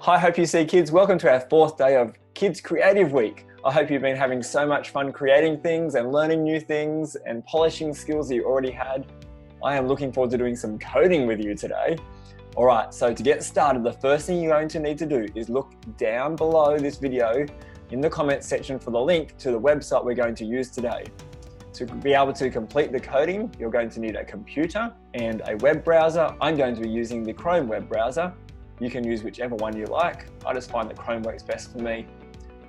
Hi Hope You See kids, welcome to our fourth day of Kids Creative Week. I hope you've been having so much fun creating things and learning new things and polishing skills that you already had. I am looking forward to doing some coding with you today. All right, so to get started, the first thing you're going to need to do is look down below this video in the comments section for the link to the website we're going to use today. To be able to complete the coding, you're going to need a computer and a web browser. I'm going to be using the Chrome web browser. You can use whichever one you like. I just find that Chrome works best for me.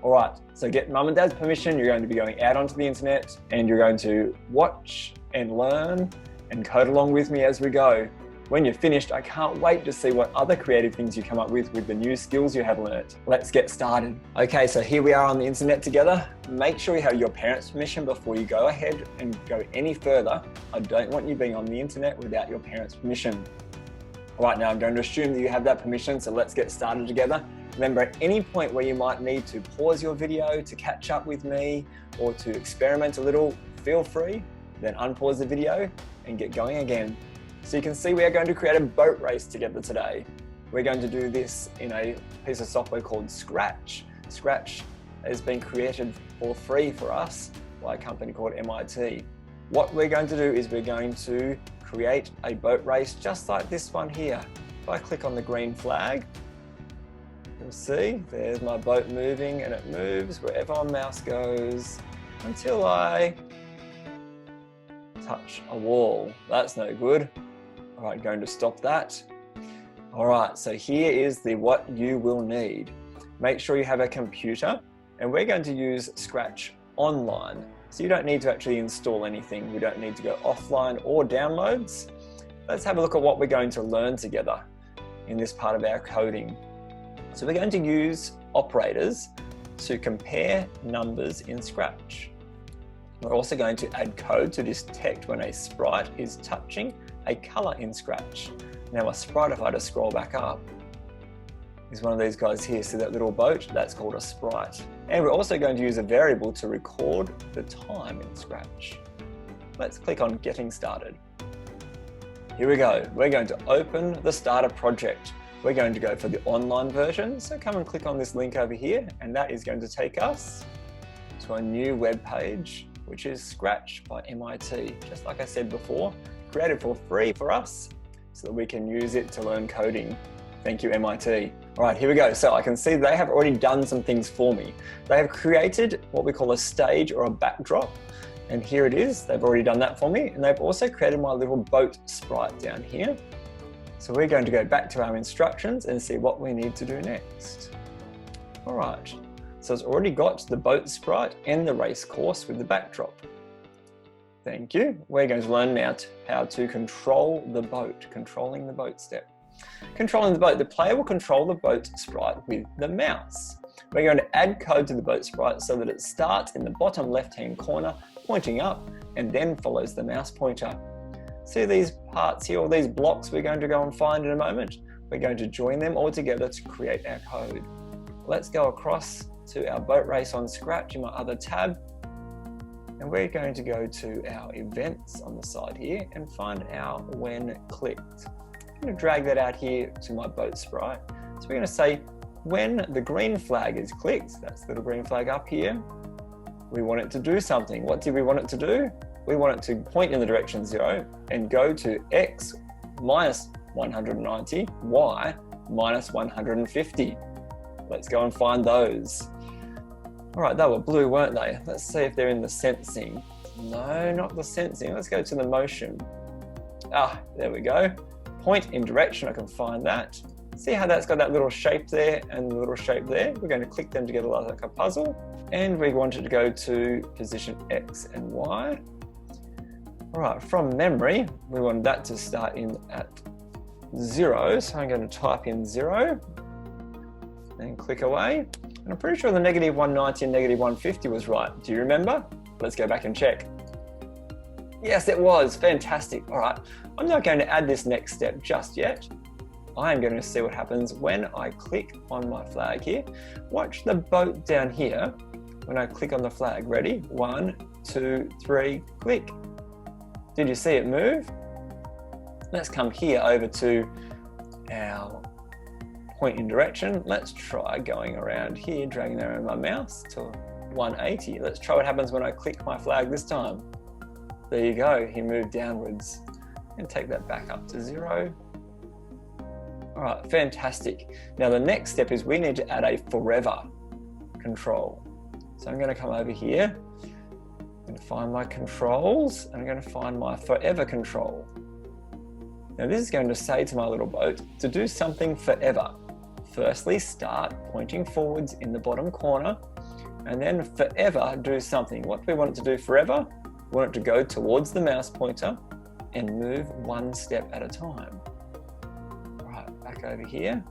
All right, so get mum and dad's permission. You're going to be going out onto the internet and you're going to watch and learn and code along with me as we go. When you're finished, I can't wait to see what other creative things you come up with the new skills you have learnt. Let's get started. Okay, so here we are on the internet together. Make sure you have your parents' permission before you go ahead and go any further. I don't want you being on the internet without your parents' permission. All right, now I'm going to assume that you have that permission, so let's get started together. Remember, at any point where you might need to pause your video to catch up with me or to experiment a little, feel free, then unpause the video and get going again. So you can see we are going to create a boat race together today. We're going to do this in a piece of software called Scratch. Scratch has been created for free for us by a company called MIT. What we're going to do is we're going to create a boat race just like this one here. If I click on the green flag, you'll see there's my boat moving, and it moves wherever my mouse goes until I touch a wall. That's no good. All right, going to stop that. All right, so here is what you will need. Make sure you have a computer, and we're going to use Scratch Online. So you don't need to actually install anything. We don't need to go offline or downloads. Let's have a look at what we're going to learn together in this part of our coding. So we're going to use operators to compare numbers in Scratch. We're also going to add code to detect when a sprite is touching a color in Scratch. Now a sprite, if I just scroll back up, is one of these guys here. See that little boat? That's called a sprite. And we're also going to use a variable to record the time in Scratch. Let's click on Getting Started. Here we go. We're going to open the starter project. We're going to go for the online version. So come and click on this link over here, and that is going to take us to a new web page, which is Scratch by MIT. Just like I said before, created for free for us so that we can use it to learn coding. Thank you, MIT. All right, here we go. So I can see they have already done some things for me. They have created what we call a stage or a backdrop. And here it is. They've already done that for me. And they've also created my little boat sprite down here. So we're going to go back to our instructions and see what we need to do next. All right. So it's already got the boat sprite and the race course with the backdrop. Thank you. We're going to learn now how to control the boat, controlling the boat step. Controlling the boat, the player will control the boat sprite with the mouse. We're going to add code to the boat sprite so that it starts in the bottom left-hand corner, pointing up, and then follows the mouse pointer. See these parts here, all these blocks we're going to go and find in a moment? We're going to join them all together to create our code. Let's go across to our boat race on Scratch in my other tab. And we're going to go to our events on the side here and find our when clicked. I'm going to drag that out here to my boat sprite. So we're going to say when the green flag is clicked, that's the little green flag up here, we want it to do something. What do we want it to do? We want it to point in the direction 0 and go to x minus 190, y minus 150. Let's go and find those. All right, they were blue, weren't they? Let's see if they're in the sensing. No, not the sensing. Let's go to the motion. Ah, there we go. Point in direction, I can find that. See how that's got that little shape there and the little shape there? We're going to click them together like a puzzle. And we want it to go to position X and Y. All right, from memory, we want that to start in at 0. So I'm going to type in 0 and click away. And I'm pretty sure the negative 190 and negative 150 was right. Do you remember? Let's go back and check. Yes, it was. Fantastic. All right. I'm not going to add this next step just yet. I am going to see what happens when I click on my flag here. Watch the boat down here when I click on the flag. Ready? 1, 2, 3, click. Did you see it move? Let's come here over to our point in direction. Let's try going around here, dragging around my mouse to 180. Let's try what happens when I click my flag this time. There you go, he moved downwards. And take that back up to 0. All right, fantastic. Now the next step is we need to add a forever control. So I'm going to come over here, I'm going to find my controls, and I'm going to find my forever control. Now this is going to say to my little boat to do something forever. Firstly, start pointing forwards in the bottom corner, and then forever do something. What do we want it to do forever? We want it to go towards the mouse pointer and move one step at a time. Right, back over here.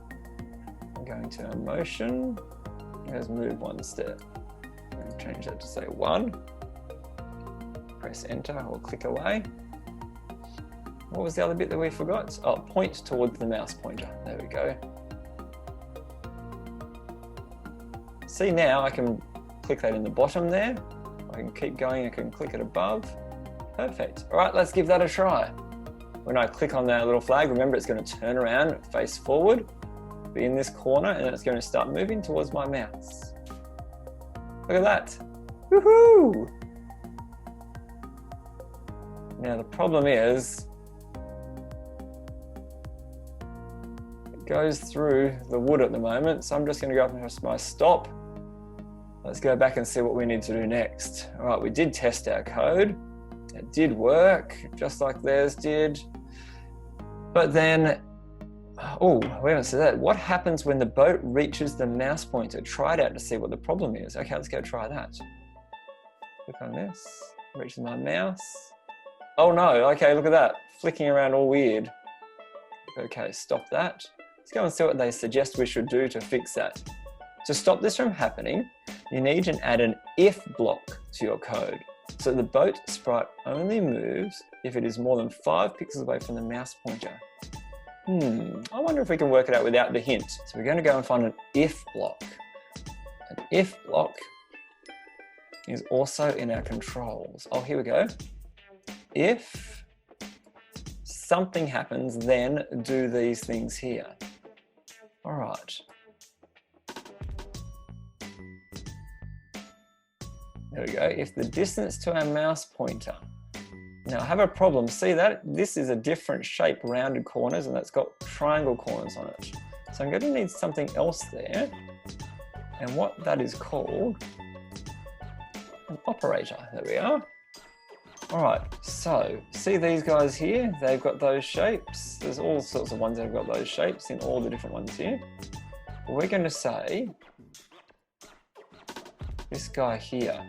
I'm going to motion. Let's move one step. I'm going to change that to say 1. Press enter or click away. What was the other bit that we forgot? Oh, point towards the mouse pointer. There we go. See, now I can click that in the bottom there. I can keep going, I can click it above. Perfect. All right, let's give that a try. When I click on that little flag, remember it's going to turn around, face forward, be in this corner, and then it's going to start moving towards my mouse. Look at that. Woohoo! Now the problem is, it goes through the wood at the moment, so I'm just going to go up and press my stop. Let's go back and see what we need to do next. All right, we did test our code. It did work, just like theirs did. But then, oh, we haven't said that. What happens when the boat reaches the mouse pointer? Try it out to see what the problem is. Okay, let's go try that. Click on this, reaches my mouse. Oh no, okay, look at that. Flicking around all weird. Okay, stop that. Let's go and see what they suggest we should do to fix that. To stop this from happening, you need to add an if block to your code. So the boat sprite only moves if it is more than 5 pixels away from the mouse pointer. I wonder if we can work it out without the hint. So we're going to go and find an if block. An if block is also in our controls. Oh, here we go. If something happens, then do these things here. All right. There we go. If the distance to our mouse pointer. Now I have a problem. See that? This is a different shape, rounded corners, and that's got triangle corners on it. So I'm going to need something else there. And what that is called, an operator. There we are. All right, so see these guys here? They've got those shapes. There's all sorts of ones that have got those shapes in all the different ones here. We're going to say this guy here.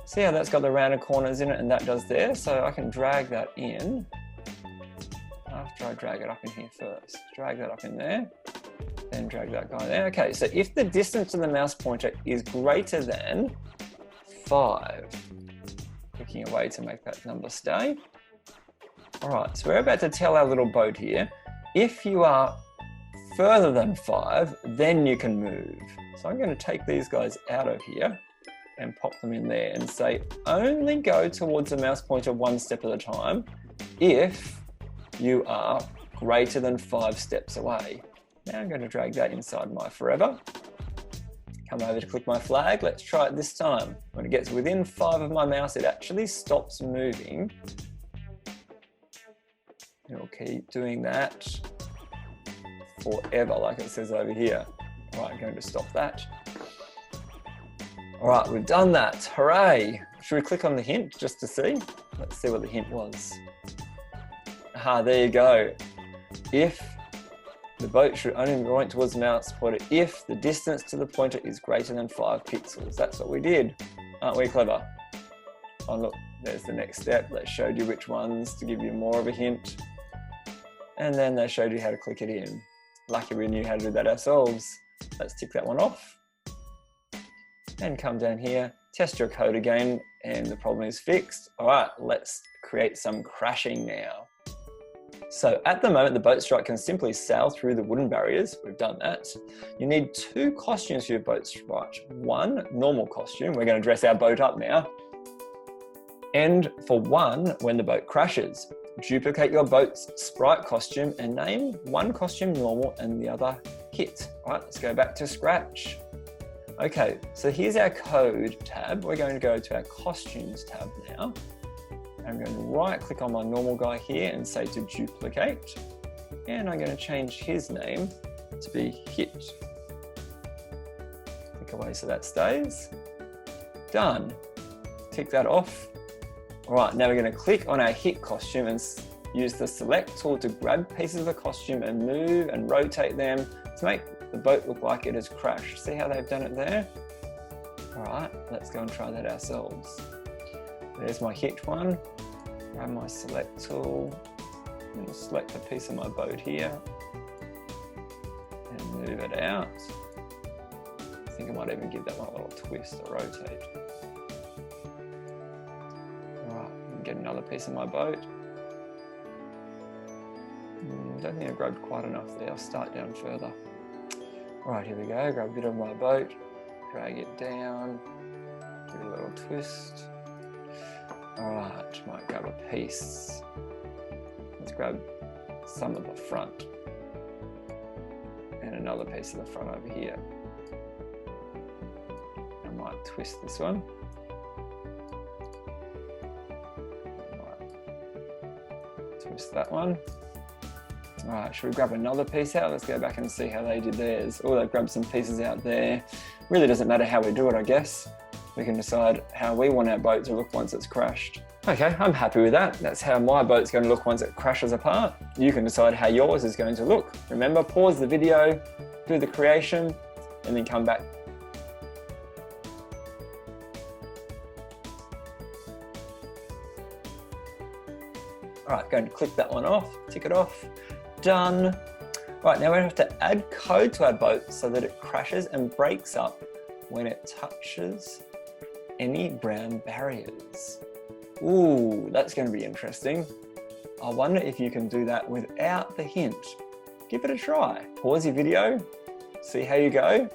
See how that's got the rounded corners in it and that does there? So I can drag that in after I drag it up in here first. Drag that up in there, then drag that guy there. Okay, so if the distance to the mouse pointer is greater than 5, clicking away to make that number stay. All right, so we're about to tell our little boat here, if you are further than 5, then you can move. So I'm going to take these guys out of here and pop them in there and say, only go towards the mouse pointer 1 step at a time if you are greater than 5 steps away. Now I'm going to drag that inside my forever. Come over to click my flag. Let's try it this time. When it gets within 5 of my mouse, it actually stops moving. It'll keep doing that forever, like it says over here. All right, I'm going to stop that. All right, we've done that. Hooray. Should we click on the hint just to see? Let's see what the hint was. Aha, there you go. If the boat should only point towards the mouse pointer if the distance to the pointer is greater than 5 pixels. That's what we did. Aren't we clever? Oh look, there's the next step. That showed you which ones to give you more of a hint. And then they showed you how to click it in. Lucky we knew how to do that ourselves. Let's tick that one off. And come down here, test your code again, and the problem is fixed. All right, let's create some crashing now. So at the moment, the boat strike can simply sail through the wooden barriers. We've done that. You need 2 costumes for your boat strike. 1 normal costume. We're going to dress our boat up now. And for 1, when the boat crashes. Duplicate your boat's sprite costume and name one costume normal and the other hit. All right, let's go back to Scratch. Okay, so here's our code tab. We're going to go to our costumes tab now. I'm going to right click on my normal guy here and say to duplicate. And I'm going to change his name to be hit. Click away so that stays. Done. Tick that off. All right, now we're going to click on our hit costume and use the select tool to grab pieces of the costume and move and rotate them to make the boat look like it has crashed. See how they've done it there? All right, let's go and try that ourselves. There's my hit one. Grab my select tool and select a piece of my boat here and move it out. I think I might even give that one a little twist or rotate. Get another piece of my boat. Don't think I grabbed quite enough there. I'll start down further. All right, here we go. Grab a bit of my boat, drag it down, give it a little twist. All right, might grab a piece. Let's grab some of the front and another piece of the front over here. I might twist this one. Twist that one. All right, should we grab another piece out? Let's go back and see how they did theirs. Oh, they've grabbed some pieces out there. Really doesn't matter how we do it, I guess. We can decide how we want our boat to look once it's crashed. Okay, I'm happy with that. That's how my boat's going to look once it crashes apart. You can decide how yours is going to look. Remember, pause the video, do the creation, and then come back. All right, going to click that one off, tick it off, done. All right, now we have to add code to our boat so that it crashes and breaks up when it touches any brown barriers. Ooh, that's going to be interesting. I wonder if you can do that without the hint. Give it a try. Pause your video, see how you go.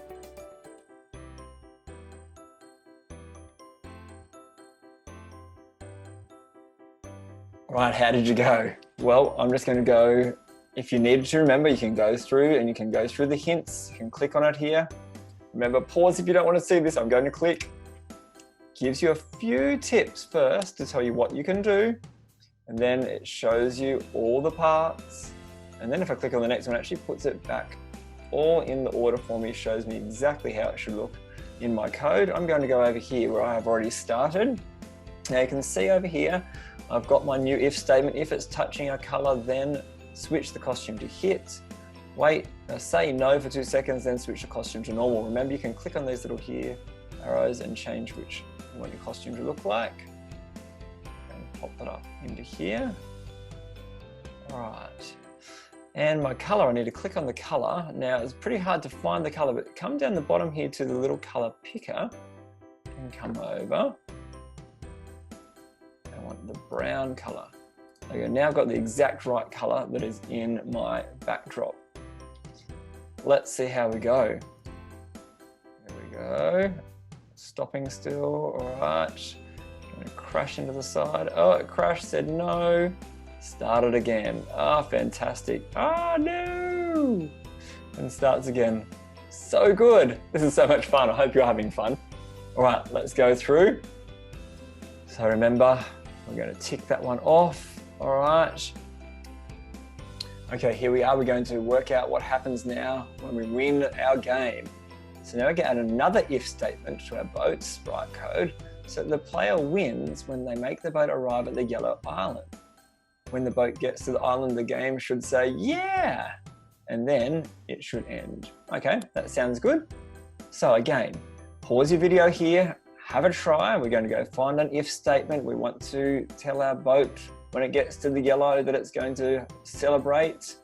Right, how did you go? Well, I'm just going to go, if you needed to remember, you can go through and you can go through the hints. You can click on it here. Remember, pause if you don't want to see this. I'm going to click. Gives you a few tips first to tell you what you can do. And then it shows you all the parts. And then if I click on the next one, it actually puts it back all in the order for me, shows me exactly how it should look in my code. I'm going to go over here where I have already started. Now you can see over here, I've got my new if statement. If it's touching a color, then switch the costume to hit. Wait, say no for 2 seconds, then switch the costume to normal. Remember, you can click on these little here arrows and change which you want your costume to look like. And pop that up into here. All right. And my color, I need to click on the color. Now it's pretty hard to find the color, but come down the bottom here to the little color picker and come over. I want the brown color. Okay, now I've got the exact right color that is in my backdrop. Let's see how we go. Here we go. Stopping still, all right. Gonna crash into the side. Oh, it crashed, said no. Start it again. Ah, fantastic. Ah, no! And starts again. So good. This is so much fun. I hope you're having fun. All right, let's go through. So remember, we're going to tick that one off. All right. Okay, here we are. We're going to work out what happens now when we win our game. So now we can add another if statement to our boat sprite code. So the player wins when they make the boat arrive at the yellow island. When the boat gets to the island, the game should say, yeah, and then it should end. Okay, that sounds good. So again, pause your video here, have a try. We're going to go find an if statement. We want to tell our boat when it gets to the yellow that it's going to celebrate.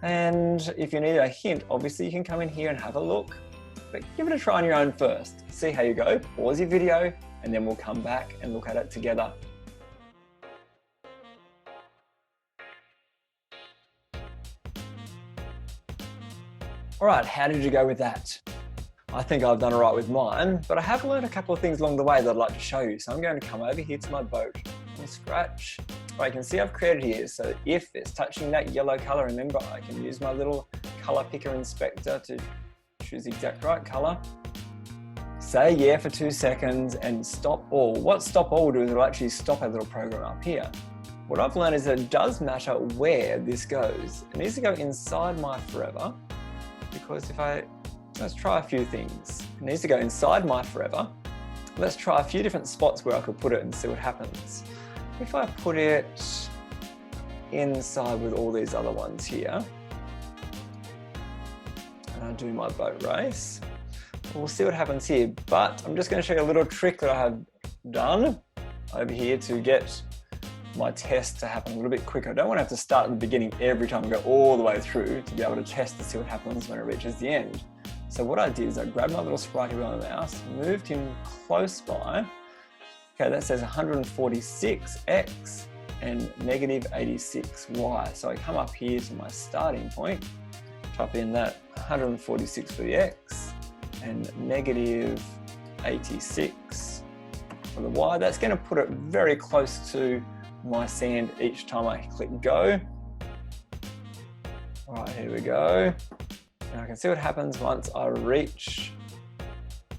And if you need a hint, obviously you can come in here and have a look, but give it a try on your own first. See how you go, pause your video, and then we'll come back and look at it together. All right, how did you go with that? I think I've done all right with mine, but I have learned a couple of things along the way that I'd like to show you. So I'm going to come over here to my boat and Scratch. Right, you can see I've created here. So if it's touching that yellow color, remember I can use my little color picker inspector to choose the exact right color. Say yeah for 2 seconds and stop all. What stop all will do is it'll actually stop our little program up here. What I've learned is that it does matter where this goes. It needs to go inside my forever, because let's try a few things. It needs to go inside my forever. Let's try a few different spots where I could put it and see what happens. If I put it inside with all these other ones here, and I do my boat race, we'll see what happens here. But I'm just going to show you a little trick that I have done over here to get my test to happen a little bit quicker. I don't want to have to start at the beginning every time I go all the way through to be able to test to see what happens when it reaches the end. So what I did is I grabbed my little sprite here on the mouse, moved him close by. Okay, that says 146x and negative 86y. So I come up here to my starting point, type in that 146 for the x and negative 86 for the y. That's going to put it very close to my sand each time I click go. All right, here we go. And I can see what happens once I reach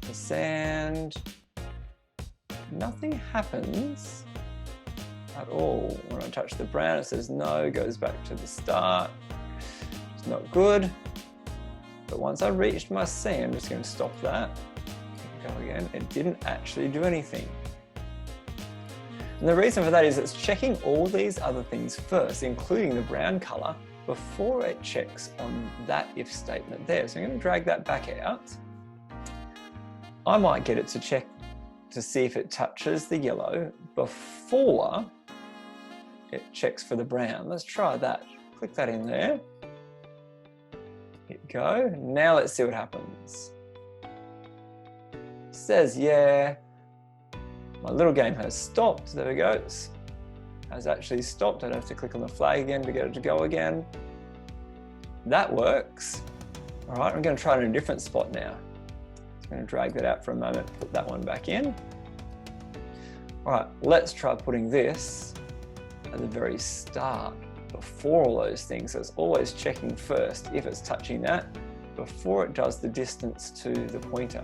the sand. Nothing happens at all. When I touch the brown, it says no, goes back to the start. It's not good. But once I reached my sand, I'm just going to stop that. Go again. It didn't actually do anything. And the reason for that is it's checking all these other things first, including the brown color, before it checks on that if statement there. So I'm going to drag that back out. I might get it to check to see if it touches the yellow before it checks for the brown. Let's try that. Click that in there. Hit go. Now let's see what happens. It says yeah. My little game has stopped. There we go. It has actually stopped. I don't have to click on the flag again to get it to go again. That works. All right, I'm going to try it in a different spot now. I'm going to drag that out for a moment, put that one back in. All right, let's try putting this at the very start, before all those things. So it's always checking first if it's touching that before it does the distance to the pointer.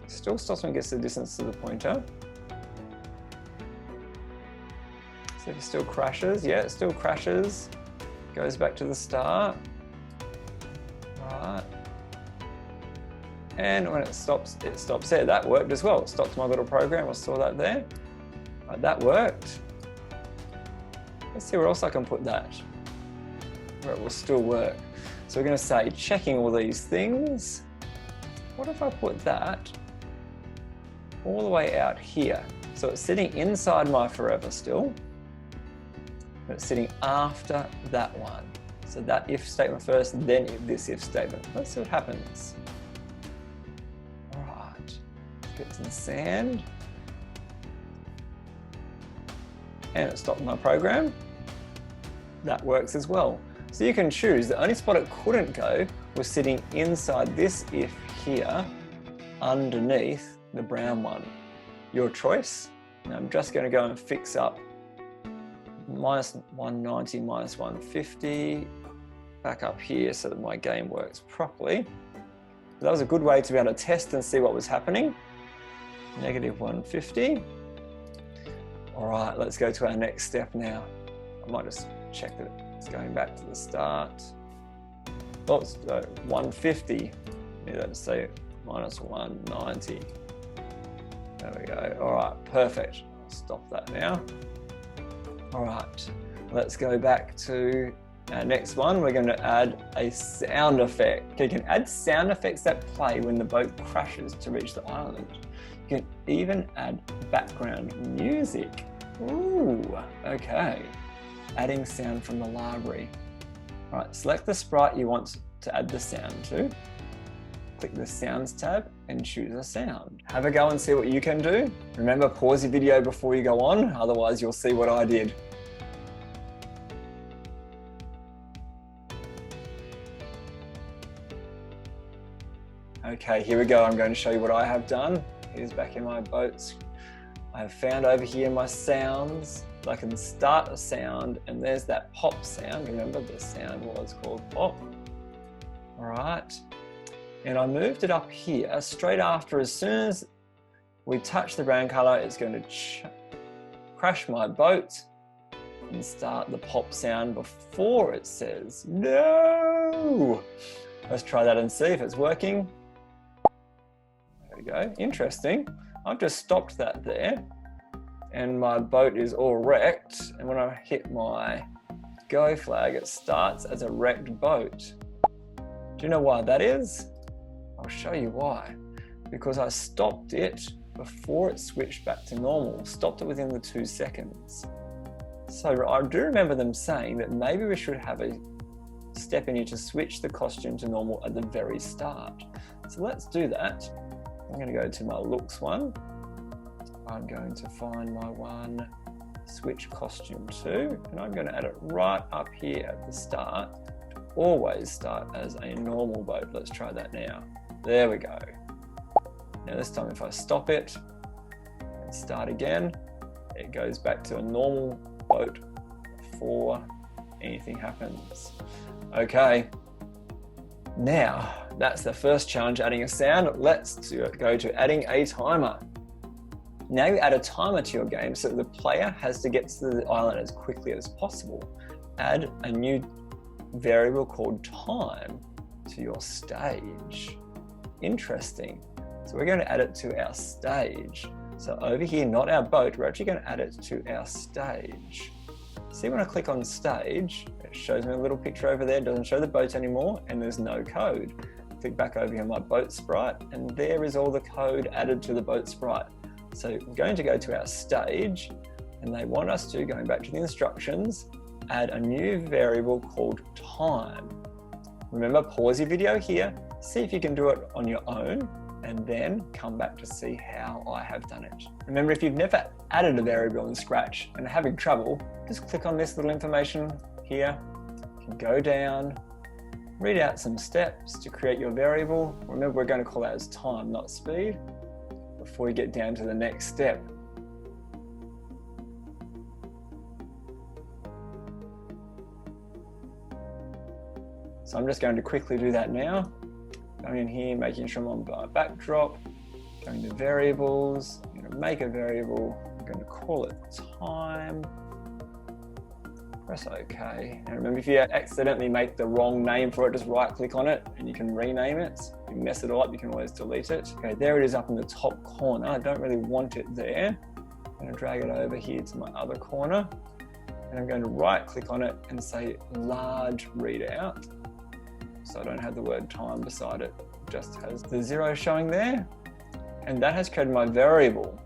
Still stops when it gets the distance to the pointer. So if it still crashes, yeah, it still crashes. Goes back to the start. Right. And when it stops there. That worked as well. It stopped my little program. I saw that there. Right, that worked. Let's see where else I can put that, where it will still work. So we're going to say checking all these things. What if I put that all the way out here? So it's sitting inside my forever still, but it's sitting after that one. So that if statement first, then this if statement. Let's see what happens. All right, get some sand. And it stopped my program. That works as well. So you can choose. The only spot it couldn't go was sitting inside this if here, underneath the brown one. Your choice. Now I'm just going to go and fix up minus 190, minus 150 back up here so that my game works properly. That was a good way to be able to test and see what was happening. Negative 150. All right, let's go to our next step now. I might just check that it's going back to the start. Oh, it's 150. Let's say minus 190. There we go. All right, perfect. I'll stop that now. All right, let's go back to our next one. We're going to add a sound effect. You can add sound effects that play when the boat crashes to reach the island. You can even add background music. Ooh, okay. Adding sound from the library. All right, select the sprite you want to add the sound to. Click the Sounds tab and choose a sound. Have a go and see what you can do. Remember, pause your video before you go on, otherwise you'll see what I did. Okay, here we go. I'm going to show you what I have done. Here's back in my boats I've found over here my sounds. So I can start a sound, and there's that pop sound. Remember, the sound was called pop. All right. And I moved it up here straight after. As soon as we touch the brown color, it's going to crash my boat and start the pop sound before it says no. Let's try that and see if it's working. There we go. Interesting. I've just stopped that there, and my boat is all wrecked. And when I hit my go flag, it starts as a wrecked boat. Do you know why that is? I'll show you why. Because I stopped it before it switched back to normal. Stopped it within the 2 seconds. So I do remember them saying that maybe we should have a step in here to switch the costume to normal at the very start. So let's do that. I'm going to go to my looks one. I'm going to find my one, switch costume to, and I'm going to add it right up here at the start. Always start as a normal boat. Let's try that now. There we go. Now this time if I stop it and start again, it goes back to a normal boat before anything happens. Okay, now that's the first challenge, adding a sound. Let's go to adding a timer. Now you add a timer to your game so that the player has to get to the island as quickly as possible. Add a new variable called time to your stage. Interesting. So we're going to add it to our stage. So over here, not our boat, we're actually going to add it to our stage. See, when I click on stage, it shows me a little picture over there. It doesn't show the boat anymore, and there's no code. Click back over here on my boat sprite, and there is all the code added to the boat sprite. So we're going to go to our stage, and they want us to, going back to the instructions, add a new variable called time. Remember, pause your video here, see if you can do it on your own, and then come back to see how I have done it. Remember, if you've never added a variable in Scratch and are having trouble, just click on this little information here. You can go down, read out some steps to create your variable. Remember, we're going to call that as time, not speed, before you get down to the next step. So I'm just going to quickly do that now. Going in here, making sure I'm on my backdrop, going to variables, I'm going to make a variable, I'm going to call it time, press OK. And remember, if you accidentally make the wrong name for it, just right click on it and you can rename it. If you mess it all up, you can always delete it. Okay, there it is up in the top corner. I don't really want it there. I'm going to drag it over here to my other corner, and I'm going to right click on it and say large readout. So I don't have the word time beside it, it just has the 0 showing there. And that has created my variable,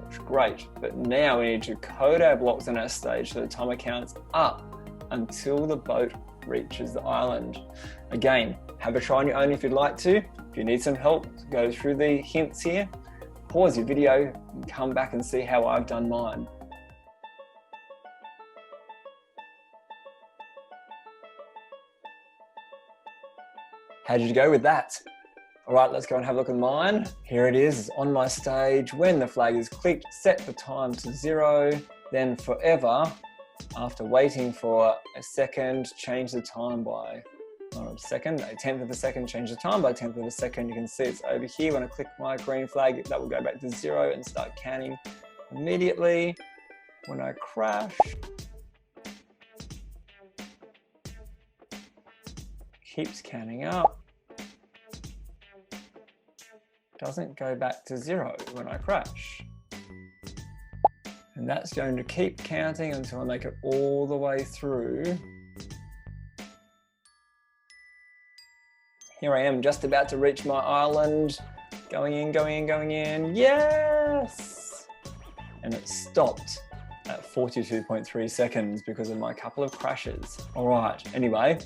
which is great. But now we need to code our blocks on our stage so the timer counts up until the boat reaches the island. Again, have a try on your own if you'd like to. If you need some help, go through the hints here, pause your video and come back and see how I've done mine. How did you go with that? All right, let's go and have a look at mine. Here it is on my stage. When the flag is clicked, set the time to 0, then forever. After waiting for a second, change the time by, not a second, a tenth of a second, change the time by a tenth of a second. You can see it's over here. When I click my green flag, that will go back to 0 and start counting immediately. When I crash, keeps counting up. Doesn't go back to 0 when I crash. And that's going to keep counting until I make it all the way through. Here I am, just about to reach my island. Going in, going in, going in. Yes! And it stopped at 42.3 seconds because of my couple of crashes. All right, anyway.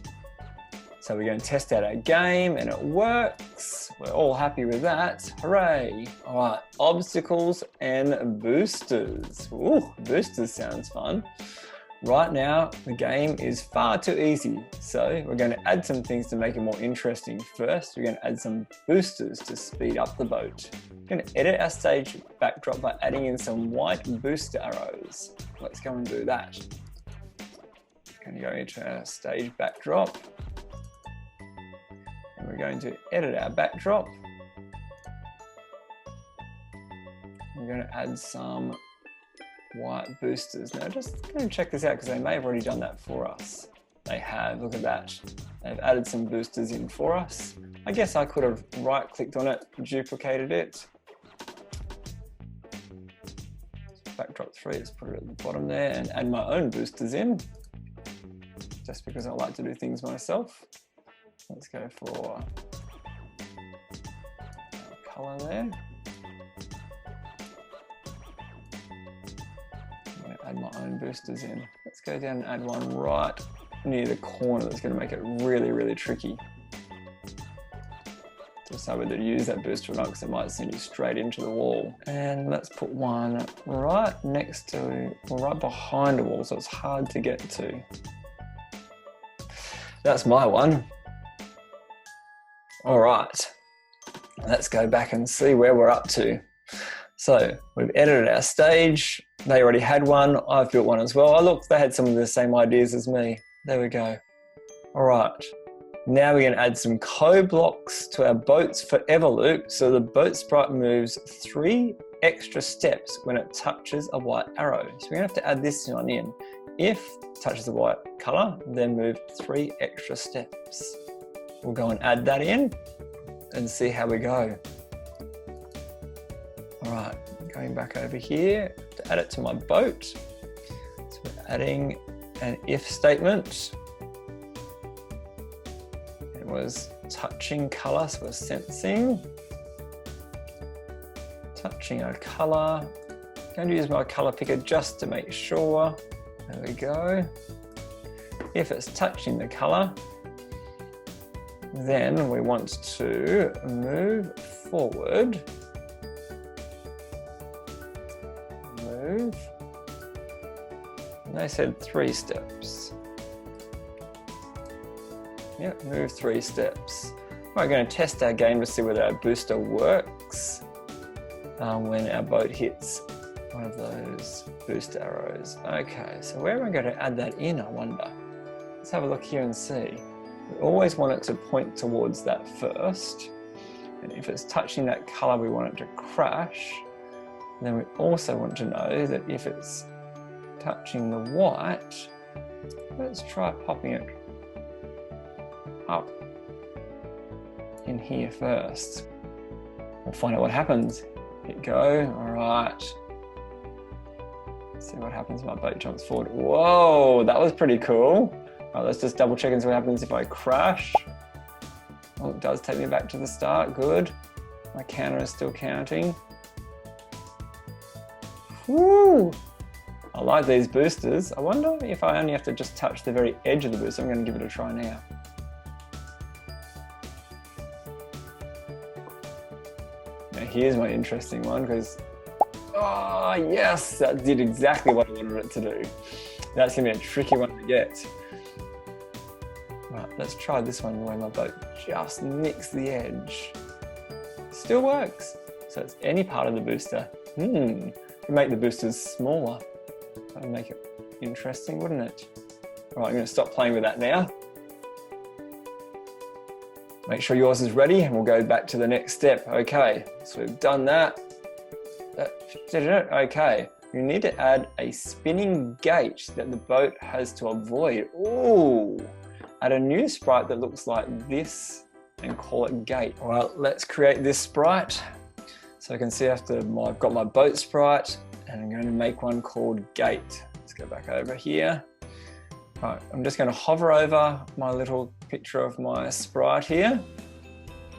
So we're going to test out our game and it works. We're all happy with that. Hooray. All right, obstacles and boosters. Ooh, boosters sounds fun. Right now, the game is far too easy, so we're going to add some things to make it more interesting. First, we're going to add some boosters to speed up the boat. We're going to edit our stage backdrop by adding in some white booster arrows. Let's go and do that. We're going to go into our stage backdrop, and we're going to edit our backdrop. We're going to add some white boosters. Now just going to check this out because they may have already done that for us. They have, look at that. They've added some boosters in for us. I guess I could have right clicked on it, duplicated it. Backdrop 3, let's put it at the bottom there and add my own boosters in. Just because I like to do things myself. Let's go for color there. Add my own boosters in. Let's go down and add one right near the corner that's going to make it really, really tricky to decide whether to use that booster or not, because it might send you straight into the wall. And let's put one right next to, or right behind a wall, so it's hard to get to. That's my one. All right, let's go back and see where we're up to. So we've edited our stage. They already had one. I've built one as well. Oh look, they had some of the same ideas as me. There we go. All right. Now we're going to add some code blocks to our boat's forever loop so the boat sprite moves 3 extra steps when it touches a white arrow. So we're going to have to add this one in. If it touches the white color, then move 3 extra steps. We'll go and add that in and see how we go. All right, going back over here to add it to my boat. So we're adding an if statement. It was touching color, so we're sensing. Touching a color. Going to use my color picker just to make sure. There we go. If it's touching the color, then we want to move forward. Move. And they said 3 steps. Yep, move 3 steps. We're going to test our game to see whether our booster works when our boat hits one of those booster arrows. Okay, so where am I going to add that in, I wonder? Let's have a look here and see. We always want it to point towards that first. And if it's touching that color, we want it to crash. And then we also want to know that if it's touching the white, let's try popping it up in here first. We'll find out what happens. Hit go, all right. Let's see what happens when my boat jumps forward. Whoa, that was pretty cool. All right, let's just double check and see what happens if I crash. Oh, it does take me back to the start, good. My counter is still counting. Woo! I like these boosters. I wonder if I only have to just touch the very edge of the booster. I'm going to give it a try now. Now here's my interesting one because, oh yes, that did exactly what I wanted it to do. That's going to be a tricky one to get. Right, let's try this one where my boat just nicks the edge. Still works. So it's any part of the booster. Make the boosters smaller. That would make it interesting, wouldn't it? All right, I'm going to stop playing with that now. Make sure yours is ready and we'll go back to the next step. Okay, so we've done that. Did it? Okay. You need to add a spinning gate that the boat has to avoid. Ooh! Add a new sprite that looks like this and call it gate. All right, let's create this sprite. So I can see I've got my boat sprite and I'm going to make one called gate. Let's go back over here. All right, I'm just going to hover over my little picture of my sprite here.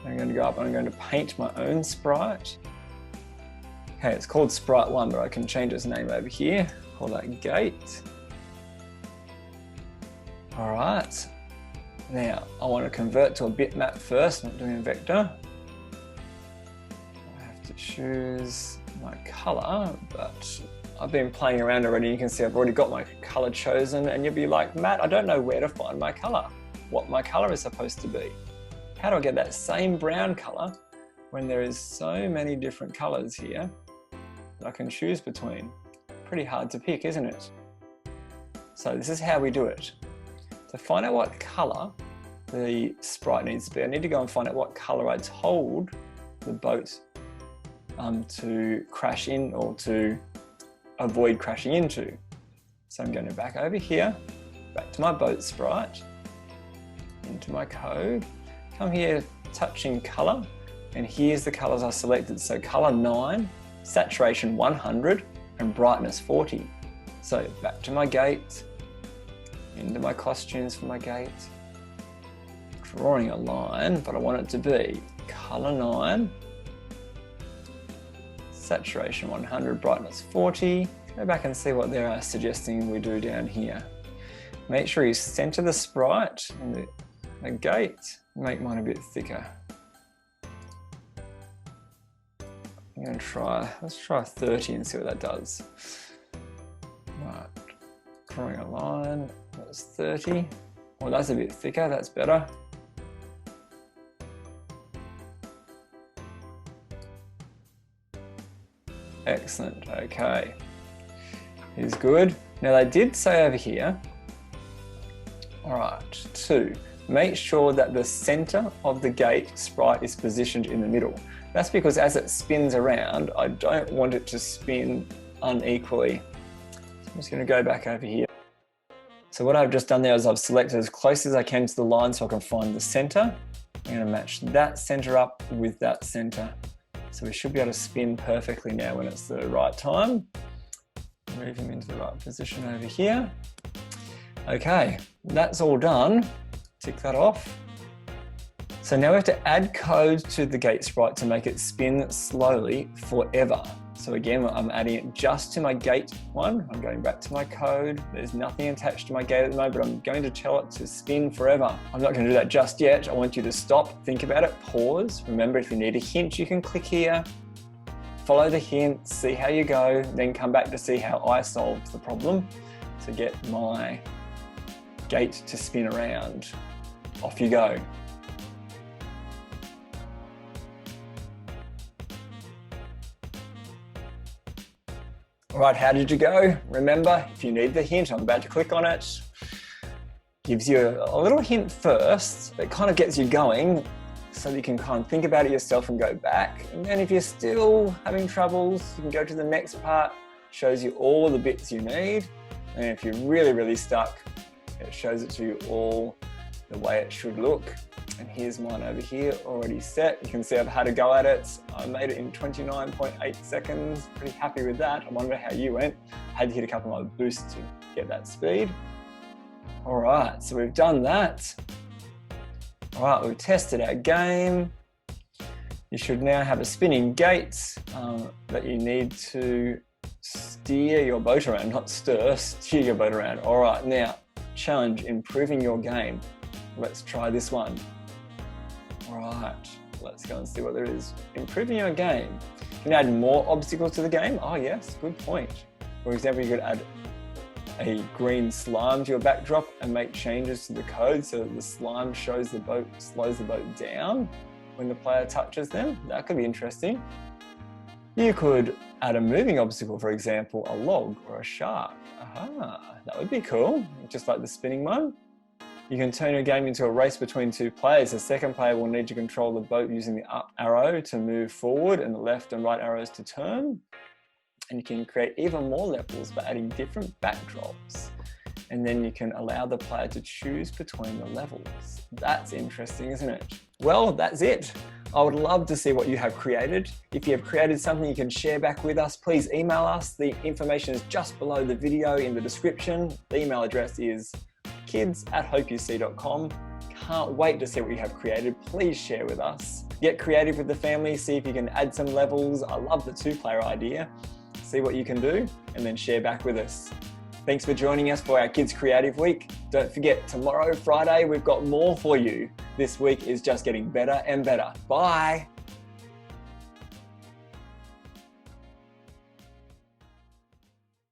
I'm going to go up and I'm going to paint my own sprite. Okay, it's called Sprite 1, but I can change its name over here. Call that gate. All right. Now, I want to convert to a bitmap first, not doing a vector. I have to choose my color, but I've been playing around already. You can see I've already got my color chosen, and you'll be like, Matt, I don't know where to find my color, what my color is supposed to be. How do I get that same brown color when there is so many different colors here that I can choose between? Pretty hard to pick, isn't it? So this is how we do it. To find out what color the sprite needs to be, I need to go and find out what color I told the boat to crash in, or to avoid crashing into. So I'm going to back over here, back to my boat sprite, into my code, come here, touching color, and here's the colors I selected. So color 9, saturation 100, and brightness 40. So back to my gate, into my costumes for my gate, drawing a line, but I want it to be color 9, saturation 100, brightness 40. Go back and see what they're suggesting we do down here. Make sure you center the sprite in the gate. Make mine a bit thicker. I'm going to let's try 30 and see what that does. Right, drawing a line, that's 30. Well, that's a bit thicker, that's better. Excellent, okay. Is good. Now they did say over here, all right, 2, make sure that the center of the gate sprite is positioned in the middle. That's because as it spins around, I don't want it to spin unequally. So I'm just going to go back over here. So what I've just done there is I've selected as close as I can to the line so I can find the center. I'm going to match that center up with that center. So we should be able to spin perfectly now when it's the right time. Move him into the right position over here. Okay, that's all done. Tick that off. So now we have to add code to the gate sprite to make it spin slowly forever. So again, I'm adding it just to my gate one. I'm going back to my code. There's nothing attached to my gate at the moment, but I'm going to tell it to spin forever. I'm not going to do that just yet. I want you to stop, think about it, pause. Remember, if you need a hint, you can click here, follow the hint, see how you go, then come back to see how I solved the problem to get my gate to spin around. Off you go. All right, how did you go? Remember, if you need the hint, I'm about to click on it. Gives you a little hint first that kind of gets you going so that you can kind of think about it yourself and go back. And then if you're still having troubles, you can go to the next part, shows you all the bits you need. And if you're really, really stuck, it shows it to you all the way it should look. And here's mine over here, already set. You can see I've had a go at it. I made it in 29.8 seconds. Pretty happy with that. I wonder how you went. I had to hit a couple of boosts to get that speed. All right, so we've done that. All right, we've tested our game. You should now have a spinning gate that you need to steer your boat around, not stir, steer your boat around. All right, now, challenge, improving your game. Let's try this one. All right, let's go and see what there is. Improving your game. Can you add more obstacles to the game? Oh yes, good point. For example, you could add a green slime to your backdrop and make changes to the code so that the slime slows the boat down when the player touches them. That could be interesting. You could add a moving obstacle, for example, a log or a shark. Aha, that would be cool, just like the spinning one. You can turn your game into a race between two players. The second player will need to control the boat using the up arrow to move forward and the left and right arrows to turn. And you can create even more levels by adding different backdrops. And then you can allow the player to choose between the levels. That's interesting, isn't it? Well, that's it. I would love to see what you have created. If you have created something you can share back with us, please email us. The information is just below the video in the description. The email address is kids@hopeuc.com. Can't wait to see what you have created. Please share with us. Get creative with the family. See if you can add some levels. I love the 2-player idea. See what you can do and then share back with us. Thanks for joining us for our Kids Creative Week. Don't forget, tomorrow, Friday, we've got more for you. This week is just getting better and better. Bye.